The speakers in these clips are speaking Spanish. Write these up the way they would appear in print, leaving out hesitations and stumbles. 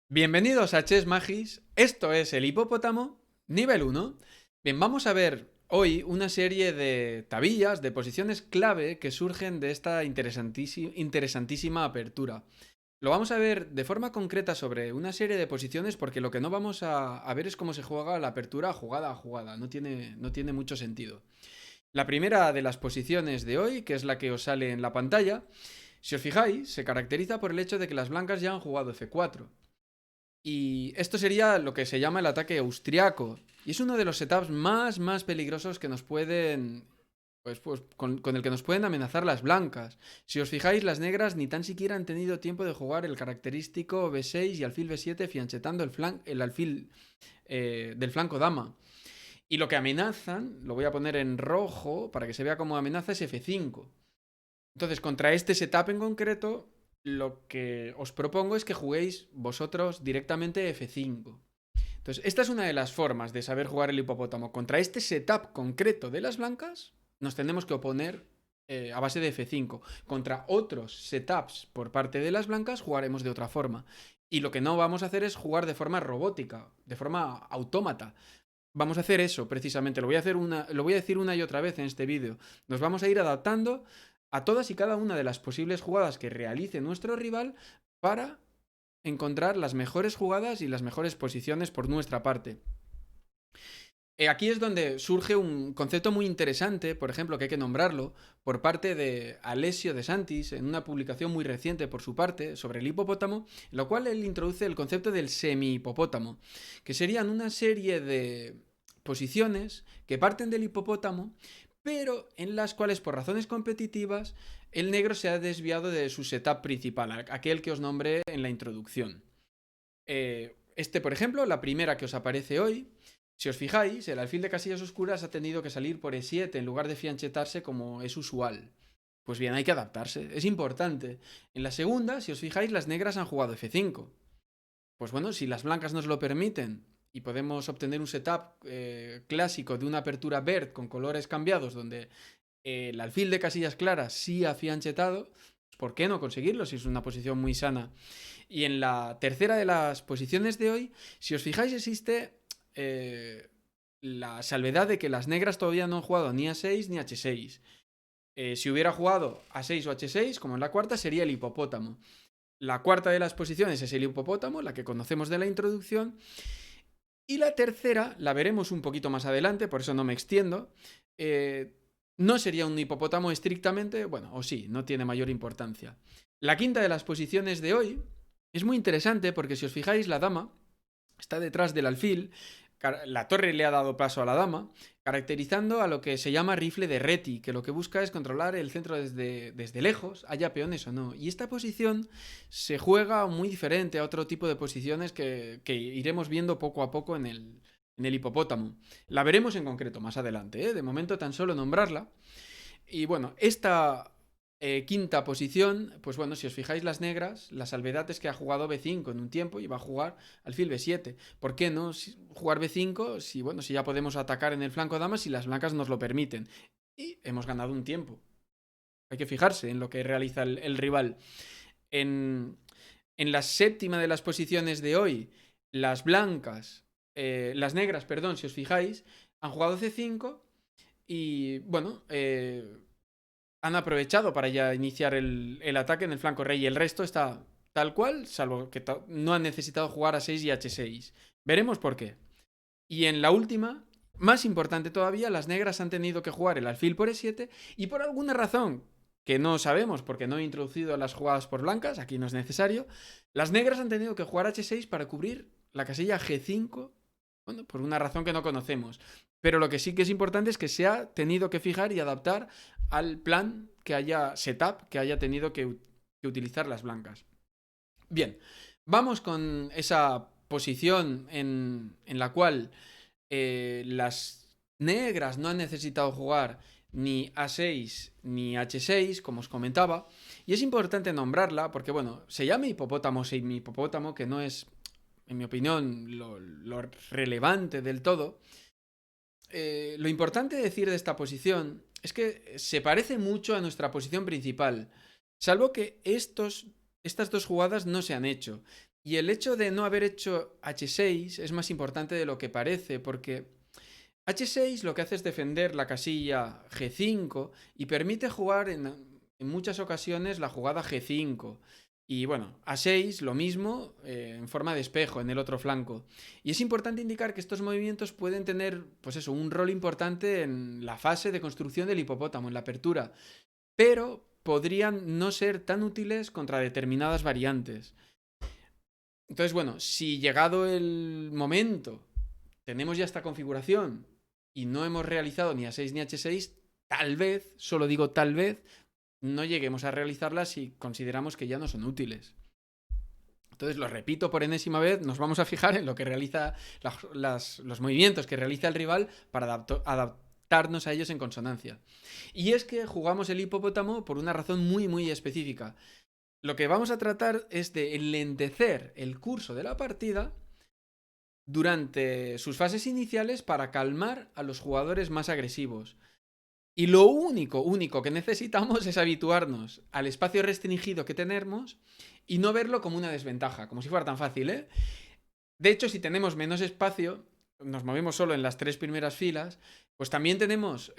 Bienvenidos a Chess Magis, esto es el hipopótamo, nivel 1. Bien, vamos a ver hoy una serie de tabillas, de posiciones clave que surgen de esta interesantísima apertura. Lo vamos a ver de forma concreta sobre una serie de posiciones porque lo que no vamos a ver es cómo se juega la apertura jugada a jugada, no tiene mucho sentido. La primera de las posiciones de hoy, que es la que os sale en la pantalla, si os fijáis, se caracteriza por el hecho de que las blancas ya han jugado F4. Y esto sería lo que se llama el ataque austriaco. Y es uno de los setups más peligrosos que nos pueden... con el que nos pueden amenazar las blancas. Si os fijáis, las negras ni tan siquiera han tenido tiempo de jugar el característico B6 y alfil B7 fianchetando el alfil del flanco dama. Y lo que amenazan, lo voy a poner en rojo para que se vea como amenaza, es F5. Entonces, contra este setup en concreto, lo que os propongo es que juguéis vosotros directamente F5. Entonces, esta es una de las formas de saber jugar el hipopótamo. Contra este setup concreto de las blancas, nos tenemos que oponer a base de F5. Contra otros setups por parte de las blancas, jugaremos de otra forma. Y lo que no vamos a hacer es jugar de forma robótica, de forma autómata. Vamos a hacer eso, precisamente. Lo voy a decir una y otra vez en este vídeo. Nos vamos a ir adaptando a todas y cada una de las posibles jugadas que realice nuestro rival para encontrar las mejores jugadas y las mejores posiciones por nuestra parte. Aquí es donde surge un concepto muy interesante, por ejemplo, que hay que nombrarlo, por parte de Alessio De Santis, en una publicación muy reciente por su parte sobre el hipopótamo, en lo cual él introduce el concepto del semi-hipopótamo, que serían una serie de posiciones que parten del hipopótamo, pero en las cuales por razones competitivas el negro se ha desviado de su setup principal, aquel que os nombré en la introducción. Por ejemplo, la primera que os aparece hoy, si os fijáis, el alfil de casillas oscuras ha tenido que salir por E7 en lugar de fianchetarse como es usual. Pues bien, hay que adaptarse, es importante. En la segunda, si os fijáis, las negras han jugado F5. Pues bueno, si las blancas nos lo permiten y podemos obtener un setup clásico de una apertura verde con colores cambiados donde el alfil de casillas claras sí ha fianchetado, ¿por qué no conseguirlo si es una posición muy sana? Y en la tercera de las posiciones de hoy, si os fijáis, existe la salvedad de que las negras todavía no han jugado ni A6 ni H6. Si hubiera jugado A6 o H6, como en la cuarta, sería el hipopótamo. La cuarta de las posiciones es el hipopótamo, la que conocemos de la introducción. Y la tercera la veremos un poquito más adelante, por eso no me extiendo. No sería un hipopótamo estrictamente, bueno, o sí, no tiene mayor importancia. La quinta de las posiciones de hoy es muy interesante porque si os fijáis, la dama está detrás del alfil, la torre le ha dado paso a la dama, caracterizando a lo que se llama rifle de Reti, que lo que busca es controlar el centro desde lejos, haya peones o no. Y esta posición se juega muy diferente a otro tipo de posiciones que iremos viendo poco a poco en el hipopótamo. La veremos en concreto más adelante, ¿eh? De momento tan solo nombrarla. Y bueno, esta quinta posición, pues bueno, si os fijáis las negras, la salvedad es que ha jugado B5 en un tiempo y va a jugar alfil B7. ¿Por qué no jugar B5 si, bueno, si ya podemos atacar en el flanco damas si las blancas nos lo permiten? Y hemos ganado un tiempo. Hay que fijarse en lo que realiza el rival. En la séptima de las posiciones de hoy, las negras, perdón, si os fijáis, han jugado C5 y, bueno, han aprovechado para ya iniciar el ataque en el flanco rey y el resto está tal cual, salvo que no han necesitado jugar a 6 y H6. Veremos por qué. Y en la última, más importante todavía, las negras han tenido que jugar el alfil por E7 y por alguna razón que no sabemos porque no he introducido las jugadas por blancas, aquí no es necesario, las negras han tenido que jugar H6 para cubrir la casilla G5, bueno, por una razón que no conocemos. Pero lo que sí que es importante es que se ha tenido que fijar y adaptar al plan que haya setup, que haya tenido que utilizar las blancas. Bien, vamos con esa posición en la cual las negras no han necesitado jugar ni A6 ni H6, como os comentaba, y es importante nombrarla porque, bueno, se llama hipopótamo semi-hipopótamo, que no es, en mi opinión, lo relevante del todo. Lo importante de decir de esta posición es que se parece mucho a nuestra posición principal, salvo que estas dos jugadas no se han hecho. Y el hecho de no haber hecho h6 es más importante de lo que parece, porque h6 lo que hace es defender la casilla g5 y permite jugar en muchas ocasiones la jugada g5. Y bueno, a6 lo mismo en forma de espejo en el otro flanco. Y es importante indicar que estos movimientos pueden tener, pues eso, un rol importante en la fase de construcción del hipopótamo, en la apertura, pero podrían no ser tan útiles contra determinadas variantes. Entonces, bueno, si llegado el momento tenemos ya esta configuración y no hemos realizado ni A6 ni H6, tal vez, solo digo tal vez, no lleguemos a realizarlas si consideramos que ya no son útiles. Entonces, lo repito por enésima vez, nos vamos a fijar en lo que realiza los movimientos que realiza el rival para adaptarnos a ellos en consonancia. Y es que jugamos el hipopótamo por una razón muy, muy específica. Lo que vamos a tratar es de enlentecer el curso de la partida durante sus fases iniciales para calmar a los jugadores más agresivos. Y lo único que necesitamos es habituarnos al espacio restringido que tenemos y no verlo como una desventaja, como si fuera tan fácil, ¿eh? De hecho, si tenemos menos espacio, nos movemos solo en las 3 primeras filas, pues también tenemos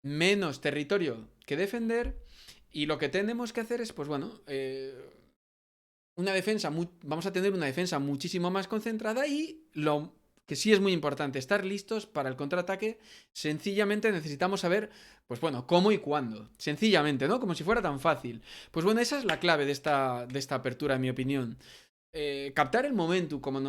menos territorio que defender y lo que tenemos que hacer es, pues bueno, vamos a tener una defensa muchísimo más concentrada y lo que sí es muy importante, estar listos para el contraataque. Sencillamente necesitamos saber, pues bueno, cómo y cuándo. Sencillamente, ¿no? Como si fuera tan fácil. Pues bueno, esa es la clave de esta apertura, en mi opinión. Captar el momentum, como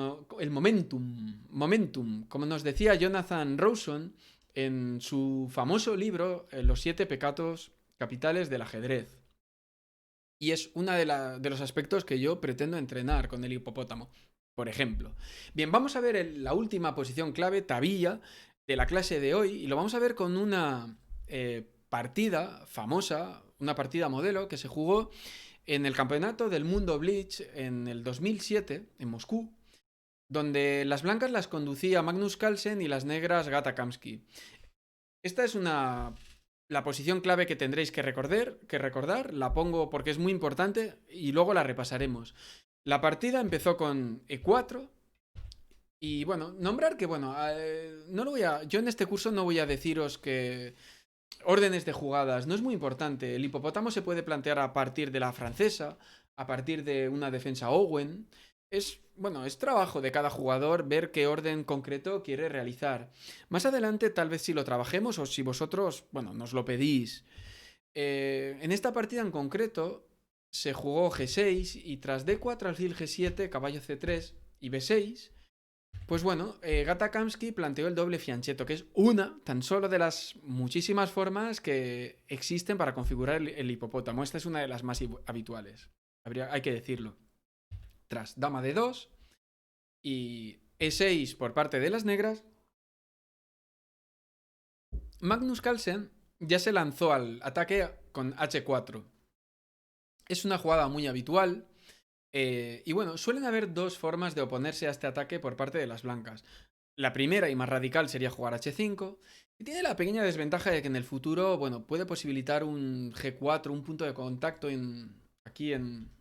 nos decía Jonathan Rawson en su famoso libro Los 7 pecados capitales del ajedrez. Y es uno de los aspectos que yo pretendo entrenar con el hipopótamo, por ejemplo. Bien, vamos a ver la última posición clave, tabilla, de la clase de hoy. Y lo vamos a ver con una partida famosa, una partida modelo que se jugó en el campeonato del mundo Blitz en el 2007, en Moscú, donde las blancas las conducía Magnus Carlsen y las negras Gata Kamsky. Esta es la posición clave que tendréis que recordar, la pongo porque es muy importante y luego la repasaremos. La partida empezó con E4 y bueno, nombrar que bueno, yo en este curso no voy a deciros que órdenes de jugadas, no es muy importante. El hipopótamo se puede plantear a partir de la francesa, a partir de una defensa Owen. Bueno, es trabajo de cada jugador ver qué orden concreto quiere realizar. Más adelante tal vez si lo trabajemos o si vosotros, bueno, nos lo pedís. En esta partida en concreto se jugó G6 y tras D4, alfil G7, caballo C3 y B6, pues bueno, Gata Kamsky planteó el doble fianchetto, que es una tan solo de las muchísimas formas que existen para configurar el hipopótamo. Esta es una de las más habituales, hay que decirlo. Tras dama de 2 y E6 por parte de las negras, Magnus Carlsen ya se lanzó al ataque con H4. Es una jugada muy habitual. Y bueno, suelen haber dos formas de oponerse a este ataque por parte de las blancas. La primera y más radical sería jugar H5. Y tiene la pequeña desventaja de que en el futuro, bueno, puede posibilitar un G4, un punto de contacto aquí en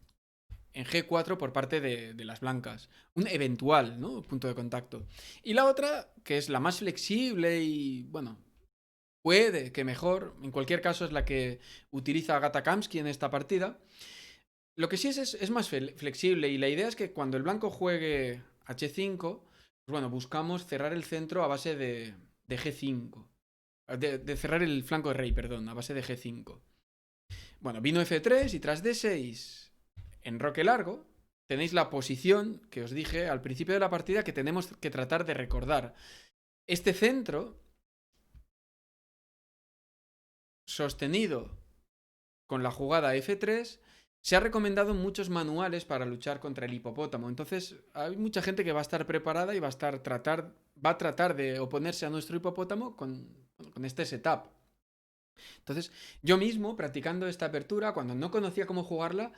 G4 por parte de las blancas. Un eventual, ¿no? Punto de contacto. Y la otra, que es la más flexible y, bueno, puede que mejor, en cualquier caso es la que utiliza Gata Kamsky en esta partida. Lo que sí es más flexible y la idea es que cuando el blanco juegue H5, pues bueno, buscamos cerrar el centro a base de G5. De cerrar el flanco de rey, perdón, a base de G5. Bueno, vino F3 y tras D6 enroque largo, tenéis la posición que os dije al principio de la partida que tenemos que tratar de recordar. Este centro sostenido con la jugada F3 se ha recomendado en muchos manuales para luchar contra el hipopótamo. Entonces hay mucha gente que va a estar preparada y va a tratar de oponerse a nuestro hipopótamo con este setup. Entonces yo mismo, practicando esta apertura, cuando no conocía cómo jugarla,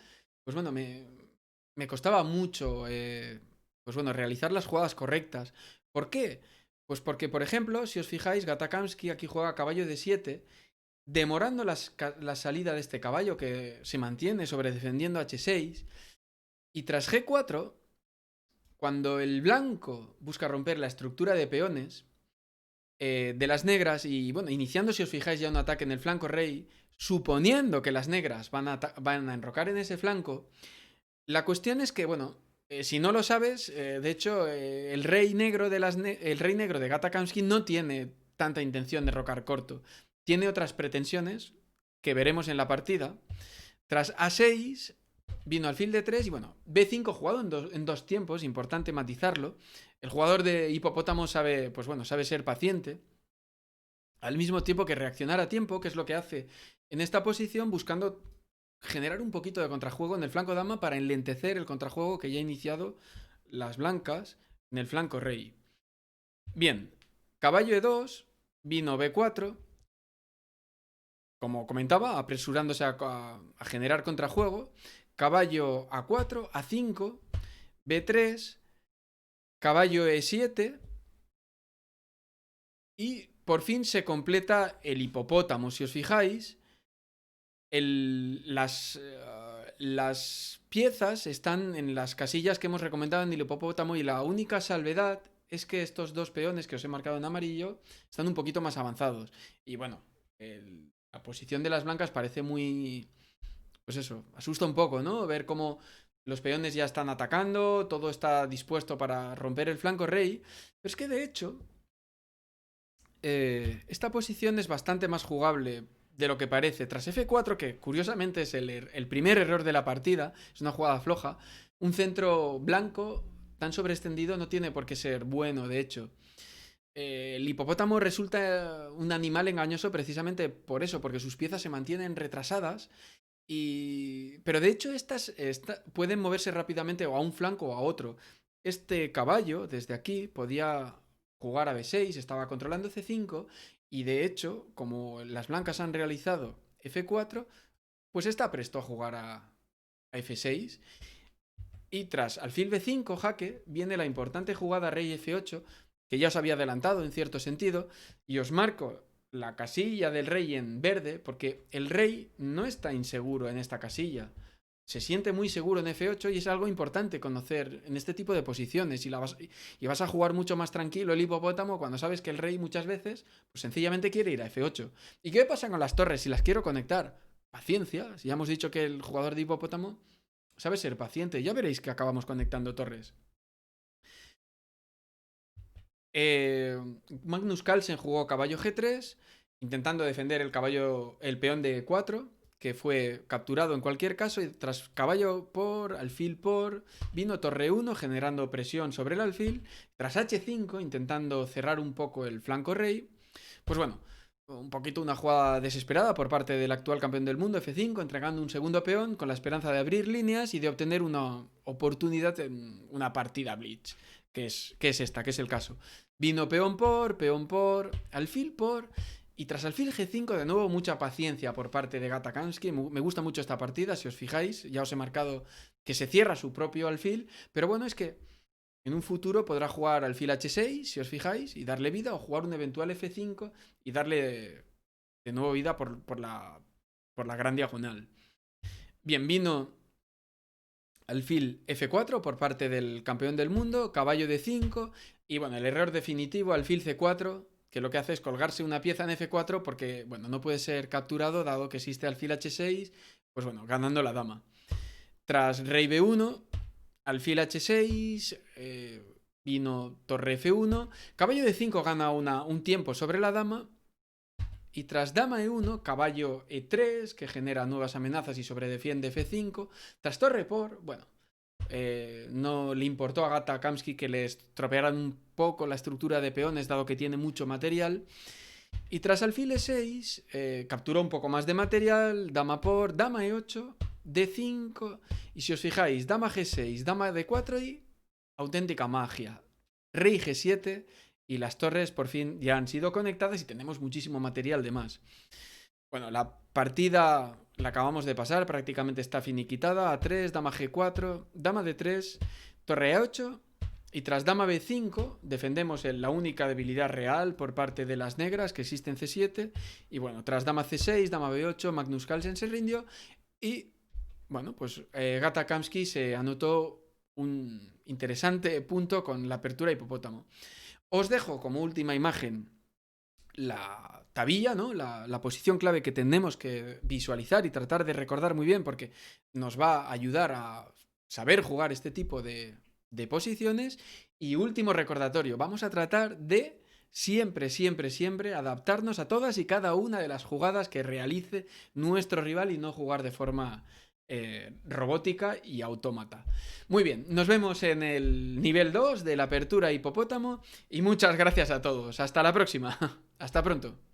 pues bueno, me costaba mucho pues bueno, realizar las jugadas correctas. ¿Por qué? Pues porque, por ejemplo, si os fijáis, Gata Kamsky aquí juega caballo de 7, demorando la salida de este caballo que se mantiene sobre defendiendo H6. Y tras G4, cuando el blanco busca romper la estructura de peones de las negras y, bueno, iniciando, si os fijáis, ya un ataque en el flanco rey, suponiendo que las negras van a enrocar en ese flanco, la cuestión es que, bueno, si no lo sabes, de hecho, el rey negro de Gata Kamsky no tiene tanta intención de rocar corto. Tiene otras pretensiones que veremos en la partida. Tras A6 vino alfil D3 y, bueno, B5 jugado en dos tiempos, importante matizarlo. El jugador de hipopótamo sabe, pues bueno, sabe ser paciente, al mismo tiempo que reaccionar a tiempo, que es lo que hace en esta posición, buscando generar un poquito de contrajuego en el flanco dama para enlentecer el contrajuego que ya ha iniciado las blancas en el flanco rey. Bien, caballo E2, vino B4, como comentaba, apresurándose a generar contrajuego. Caballo A4, A5, B3, caballo E7 y por fin se completa el hipopótamo. Si os fijáis, las piezas están en las casillas que hemos recomendado en el hipopótamo y la única salvedad es que estos dos peones que os he marcado en amarillo están un poquito más avanzados. Y bueno, la posición de las blancas parece muy... Pues eso, asusta un poco, ¿no? Ver cómo los peones ya están atacando, todo está dispuesto para romper el flanco rey. Pero es que de hecho, esta posición es bastante más jugable de lo que parece. Tras F4, que curiosamente es el primer error de la partida, es una jugada floja, un centro blanco tan sobreextendido no tiene por qué ser bueno, de hecho. El hipopótamo resulta un animal engañoso precisamente por eso, porque sus piezas se mantienen retrasadas. Pero de hecho estas pueden moverse rápidamente o a un flanco o a otro. Este caballo, desde aquí, podía jugar a B6, estaba controlando C5 y de hecho, como las blancas han realizado F4, pues está presto a jugar a F6. Y tras alfil B5, jaque, viene la importante jugada rey F8, que ya os había adelantado en cierto sentido, y os marco la casilla del rey en verde, porque el rey no está inseguro en esta casilla. Se siente muy seguro en F8 y es algo importante conocer en este tipo de posiciones. Y vas a jugar mucho más tranquilo el hipopótamo cuando sabes que el rey muchas veces pues sencillamente quiere ir a F8. ¿Y qué pasa con las torres si las quiero conectar? Paciencia. Si ya hemos dicho que el jugador de hipopótamo sabe ser paciente. Ya veréis que acabamos conectando torres. Magnus Carlsen jugó caballo G3, intentando defender el peón de E4, que fue capturado en cualquier caso, y tras caballo por, alfil por, vino torre 1 generando presión sobre el alfil, tras H5 intentando cerrar un poco el flanco rey. Pues bueno, un poquito una jugada desesperada por parte del actual campeón del mundo, F5, entregando un segundo peón con la esperanza de abrir líneas y de obtener una oportunidad en una partida blitz, que es esta, que es el caso. Vino peón por, alfil por, y tras alfil G5 de nuevo mucha paciencia por parte de Gata Kamsky. Me gusta mucho esta partida, si os fijáis, ya os he marcado que se cierra su propio alfil, pero bueno, es que en un futuro podrá jugar alfil H6, si os fijáis, y darle vida, o jugar un eventual F5 y darle de nuevo vida por la gran diagonal. Bien, vino alfil F4 por parte del campeón del mundo, caballo D5, y bueno, el error definitivo, alfil C4, que lo que hace es colgarse una pieza en F4 porque, bueno, no puede ser capturado dado que existe alfil H6, pues bueno, ganando la dama. Tras rey B1, alfil H6, vino torre F1, caballo D5 gana un tiempo sobre la dama, y tras dama E1, caballo E3, que genera nuevas amenazas y sobredefiende F5, tras torre por, bueno, no le importó a Gata Kamsky que le estropearan un poco la estructura de peones, dado que tiene mucho material. Y tras alfil E6, capturó un poco más de material, dama por, dama E8, D5, y si os fijáis, dama G6, dama D4 y auténtica magia. Rey G7 y las torres por fin ya han sido conectadas y tenemos muchísimo material de más. Bueno, la partida la acabamos de pasar, prácticamente está finiquitada. A3, dama G4, dama D3, torre A8 y tras dama B5 defendemos la única debilidad real por parte de las negras que existe en C7 y bueno, tras dama C6, dama B8, Magnus Carlsen se rindió y Bueno, pues Gata Kamsky se anotó un interesante punto con la apertura hipopótamo. Os dejo como última imagen la tabilla, ¿no? La posición clave que tenemos que visualizar y tratar de recordar muy bien porque nos va a ayudar a saber jugar este tipo de posiciones. Y último recordatorio, vamos a tratar de siempre, siempre, siempre adaptarnos a todas y cada una de las jugadas que realice nuestro rival y no jugar de forma robótica y autómata. Muy bien, nos vemos en el nivel 2 de la apertura hipopótamo y muchas gracias a todos. Hasta la próxima. Hasta pronto.